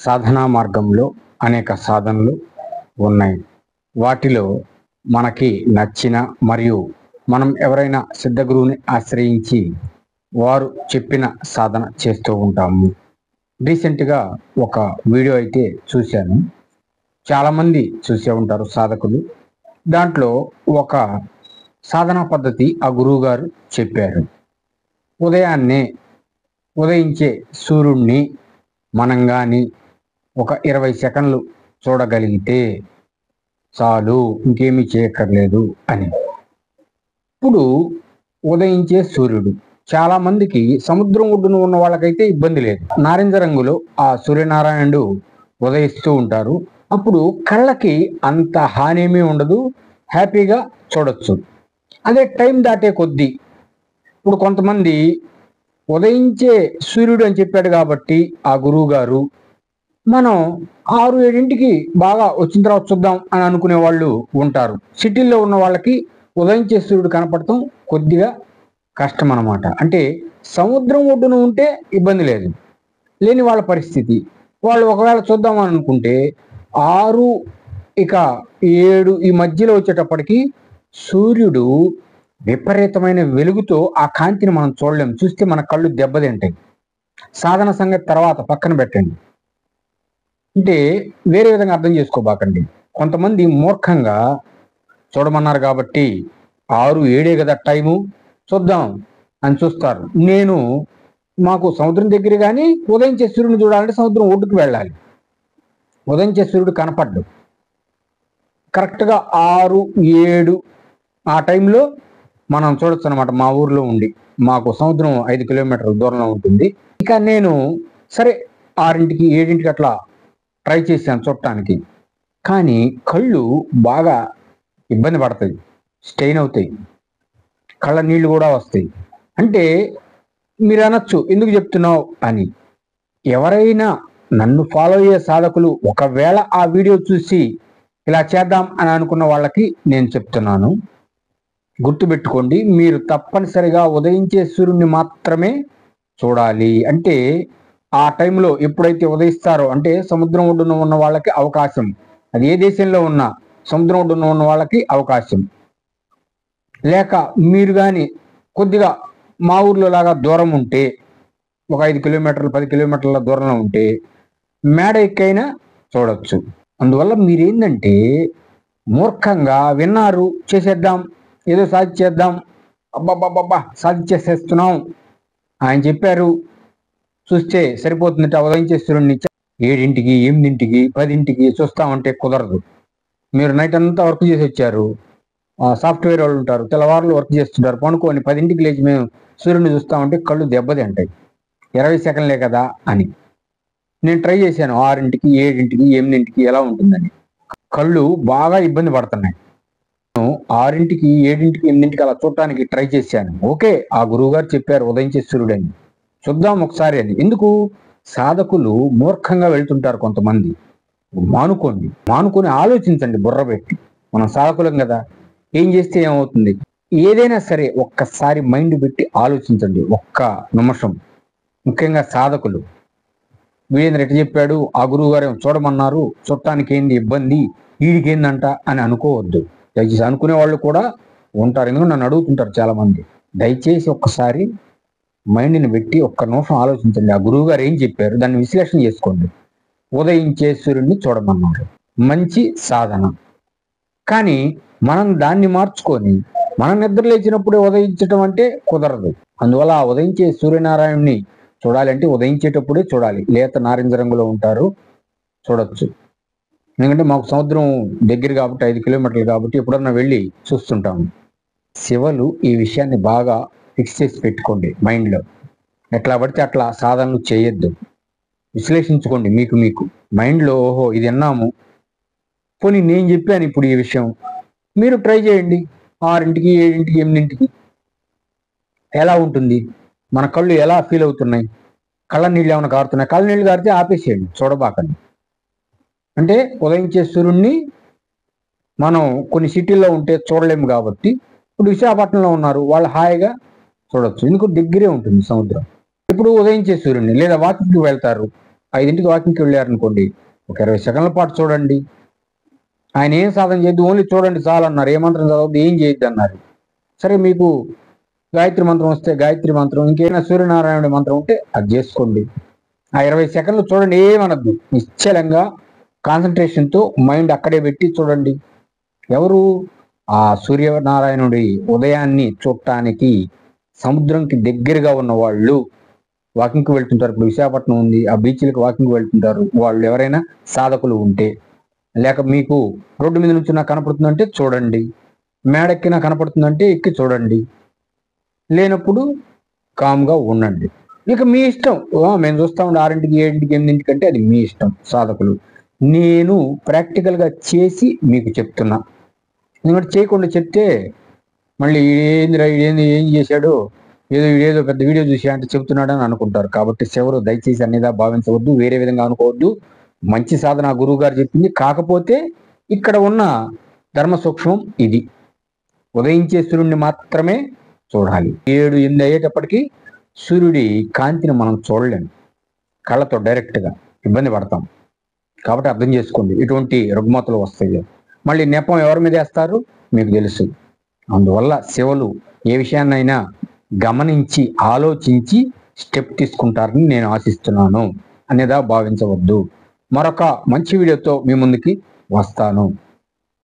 సాధనా మార్గంలో అనేక సాధనలు ఉన్నాయి. వాటిలో మనకి నచ్చిన మరియు మనం ఎవరైనా సిద్ధగురువుని ఆశ్రయించి వారు చెప్పిన సాధన చేస్తూ ఉంటాము. రీసెంట్గా ఒక వీడియో అయితే చూశాను. చాలామంది చూసే ఉంటారు సాధకులు. దాంట్లో ఒక సాధనా పద్ధతి ఆ గురువు గారు చెప్పారు. ఉదయాన్నే ఉదయించే సూర్యుడిని మనం కానీ ఒక 20 సెకండ్లు చూడగలిగితే చాలు, ఇంకేమీ చేయక్కర్లేదు అని. ఇప్పుడు ఉదయించే సూర్యుడు చాలా మందికి సముద్రం ఒడ్డున ఉన్న వాళ్ళకైతే ఇబ్బంది లేదు. నారింజ రంగులో ఆ సూర్యనారాయణుడు ఉదయిస్తూ ఉంటారు. అప్పుడు కళ్ళకి అంత హానేమీ ఉండదు, హ్యాపీగా చూడొచ్చు. అదే టైం దాటే కొద్దీ ఇప్పుడు కొంతమంది ఉదయించే సూర్యుడు అని చెప్పాడు కాబట్టి ఆ గురువు గారు మనం 6-7 బాగా వచ్చిన తర్వాత చూద్దాం అని అనుకునే వాళ్ళు ఉంటారు. సిటీల్లో ఉన్న వాళ్ళకి ఉదయించే సూర్యుడు కనపడటం కొద్దిగా కష్టం అన్నమాట. అంటే సముద్రం ఒడ్డున ఉంటే ఇబ్బంది లేదు, లేని వాళ్ళ పరిస్థితి. వాళ్ళు ఒకవేళ చూద్దామని అనుకుంటే 6 ఇక 7 ఈ మధ్యలో వచ్చేటప్పటికి సూర్యుడు విపరీతమైన వెలుగుతో ఆ కాంతిని మనం చూడలేం. చూస్తే మన కళ్ళు దెబ్బతింటాయి. సాధన సంగతి తర్వాత పక్కన పెట్టండి. అంటే వేరే విధంగా అర్థం చేసుకోబాకండి. కొంతమంది మూర్ఖంగా చూడమన్నారు కాబట్టి 6-7 కదా టైము, చూద్దాం అని చూస్తారు. మాకు సముద్రం దగ్గర కానీ ఉదయించే సూర్యుని చూడాలంటే సముద్రం ఒడ్డుకు వెళ్ళాలి. ఉదయించే సూర్యుడు కనపడ్డు. కరెక్ట్గా 6-7 ఆ టైంలో మనం చూడొచ్చు అనమాట. మా ఊర్లో ఉండి మాకు సముద్రం 5 కిలోమీటర్ల దూరంలో ఉంటుంది. ఇక నేను సరే 6-7 అట్లా ట్రై చేశాను చూడటానికి. కానీ కళ్ళు బాగా ఇబ్బంది పడతాయి, స్టెయిన్ అవుతాయి, కళ్ళ నీళ్లు కూడా వస్తాయి. అంటే మీరు అనొచ్చు ఎందుకు చెప్తున్నావు అని. ఎవరైనా నన్ను ఫాలో అయ్యే సాధకులు ఒకవేళ ఆ వీడియో చూసి ఇలా చేద్దాం అని అనుకున్న వాళ్ళకి నేను చెప్తున్నాను, గుర్తుపెట్టుకోండి, మీరు తప్పనిసరిగా ఉదయించే సూర్యుడిని మాత్రమే చూడాలి. అంటే ఆ టైంలో ఎప్పుడైతే ఉదయిస్తారో అంటే సముద్రం ఒడ్డున ఉన్న వాళ్ళకి అవకాశం, అది ఏ దేశంలో ఉన్నా సముద్రం ఒడ్డున ఉన్న వాళ్ళకి అవకాశం. లేక మీరు కానీ కొద్దిగా మా ఊర్లో లాగా దూరం ఉంటే ఒక 5 కిలోమీటర్లు 10 కిలోమీటర్ల దూరంలో ఉంటే మేడ ఎక్కైనా చూడొచ్చు. అందువల్ల మీరేంటంటే మూర్ఖంగా విన్నారు, చేసేద్దాం, ఏదో సాధించేద్దాం, అబ్బాబ్బాబ్బా సాధించేసేస్తున్నాం ఆయన చెప్పారు చూస్తే సరిపోతుందట. ఉదయించే సూర్యుడిని 7, 8, 10 చూస్తామంటే కుదరదు. మీరు నైట్ అంతా వర్క్ చేసి వచ్చారు, సాఫ్ట్వేర్ వాళ్ళు ఉంటారు, తెల్లవారులు వర్క్ చేస్తుంటారు, పనుకొని 10 లేచి మేము సూర్యుడిని చూస్తామంటే కళ్ళు దెబ్బతింటాయి. 20 సెకండ్లే కదా అని నేను ట్రై చేశాను. 6, 7, 8 ఎలా ఉంటుందని కళ్ళు బాగా ఇబ్బంది పడుతున్నాయి. 6, 7, 8 అలా చూడటానికి ట్రై చేశాను. ఓకే, ఆ గురువు గారు చెప్పారు ఉదయించే సూర్యుడు అని, చూద్దాం ఒకసారి అని. ఎందుకు సాధకులు మూర్ఖంగా వెళ్తుంటారు కొంతమంది. మానుకొని ఆలోచించండి, బుర్ర పెట్టి. మనం సాధకులం కదా, ఏం చేస్తే ఏమవుతుంది, ఏదైనా సరే ఒక్కసారి మైండ్ పెట్టి ఆలోచించండి ఒక్క నిమిషం. ముఖ్యంగా సాధకులు వీరేంద్ర ఎట్లా చెప్పాడు, ఆ గురువు గారు చూడమన్నారు, చూడటానికి ఏంది ఇబ్బంది, వీడికేందంట అని అనుకోవద్దు. దయచేసి అనుకునే వాళ్ళు కూడా ఉంటారు, ఎందుకంటే నన్ను అడుగుతుంటారు చాలా మంది. దయచేసి ఒక్కసారి మైండ్ని పెట్టి ఒక్క నిమిషం ఆలోచించండి. ఆ గురువు గారు ఏం చెప్పారు దాన్ని విశ్లేషణ చేసుకోండి. ఉదయించే సూర్యుడిని చూడమన్నారు, మంచి సాధన. కానీ మనం దాన్ని మార్చుకొని మనం నిద్ర లేచినప్పుడే ఉదయించడం అంటే కుదరదు. అందువల్ల ఆ ఉదయించే సూర్యనారాయణుని చూడాలంటే ఉదయించేటప్పుడే చూడాలి. లేత నారింజ రంగులో ఉంటారు, చూడొచ్చు. ఎందుకంటే మాకు సముద్రం దగ్గర కాబట్టి 5 కిలోమీటర్లు కాబట్టి ఎప్పుడన్నా వెళ్ళి చూస్తుంటాము. శివలు ఈ విషయాన్ని బాగా ఫిక్స్ చేసి పెట్టుకోండి మైండ్లో. ఎట్లా పడితే అట్లా సాధనలు చేయొద్దు. విశ్లేషించుకోండి మీకు మైండ్లో. ఓహో ఇది విన్నాము, పోనీ నేను చెప్పాను ఇప్పుడు ఈ విషయం, మీరు ట్రై చేయండి. 6, 7, 8 ఎలా ఉంటుంది, మన కళ్ళు ఎలా ఫీల్ అవుతున్నాయి, కళ్ళ నీళ్ళు ఏమైనా కారుతున్నాయి. కళ్ళ నీళ్ళు కారితే ఆపేసేయండి, చూడబాకండి. అంటే ఉదయించే సూర్యుడిని మనం కొన్ని సిటీల్లో ఉంటే చూడలేము కాబట్టి, ఇప్పుడు విశాఖపట్నంలో ఉన్నారు వాళ్ళు హాయిగా చూడొచ్చు, ఎందుకు దగ్గరే ఉంటుంది సముద్రం. ఇప్పుడు ఉదయించే సూర్యుడిని లేదా వాకింగ్కి వెళ్తారు, 5ంటికి వాకింగ్కి వెళ్ళారనుకోండి, ఒక 20 సెకండ్ల పాటు చూడండి. ఆయన ఏం సాధన చేయొద్దు, ఓన్లీ చూడండి చాలు అన్నారు. ఏ మంత్రం చదవద్దు, ఏం చేయొద్దు అన్నారు. సరే, మీకు గాయత్రి మంత్రం వస్తే గాయత్రి మంత్రం, ఇంకేమైనా సూర్యనారాయణ మంత్రం ఉంటే అది చేసుకోండి. ఆ 20 సెకండ్లు చూడండి, ఏమనద్దు. నిశ్చలంగా కాన్సన్ట్రేషన్తో మైండ్ అక్కడే పెట్టి చూడండి. ఎవరు? ఆ సూర్యనారాయణుడి ఉదయాన్ని చూడటానికి సముద్రంకి దగ్గరగా ఉన్న వాళ్ళు వాకింగ్కి వెళ్తుంటారు. ఇప్పుడు విశాఖపట్నం ఉంది, ఆ బీచ్లకు వాకింగ్ వెళ్తుంటారు. వాళ్ళు ఎవరైనా సాధకులు ఉంటే, లేక మీకు రోడ్డు మీద నుంచి నాకు కనపడుతుందంటే చూడండి, మేడెక్కినా కనపడుతుందంటే ఎక్కి చూడండి, లేనప్పుడు కామ్గా ఉండండి. ఇక మీ ఇష్టం. మేము చూస్తా ఉండే 6ంటికి 7ంటికి 8ంటికి అంటే అది మీ ఇష్టం సాధకులు. నేను ప్రాక్టికల్గా చేసి మీకు చెప్తున్నా. ఎందుకంటే చేయకుండా చెప్తే మళ్ళీ ఏంది ఏం చేశాడు, ఏదో పెద్ద వీడియో చూసి అంటే చెప్తున్నాడని అనుకుంటారు. కాబట్టి ఎవరు దయచేసి అన్నిదా భావించవద్దు, వేరే విధంగా అనుకోవద్దు. మంచి సాధన గురువు గారు చెప్పింది. కాకపోతే ఇక్కడ ఉన్న ధర్మ సూక్ష్మం ఇది. ఉదయించే సూర్యుడిని మాత్రమే చూడాలి. 7, 8 అయ్యేటప్పటికీ సూర్యుడి కాంతిని మనం చూడలేము, కళ్ళతో డైరెక్ట్గా ఇబ్బంది పడతాం. కాబట్టి అర్థం చేసుకోండి, ఇటువంటి రుగ్మతలు వస్తాయి. మళ్ళీ నెపం ఎవరి మీద వేస్తారు మీకు తెలుసు. అందువల్ల శివులు ఏ విషయాన్నైనా గమనించి ఆలోచించి స్టెప్ తీసుకుంటారని నేను ఆశిస్తున్నాను. అనేదా భావించవద్దు. మరొక మంచి వీడియోతో మీ ముందుకి వస్తాను.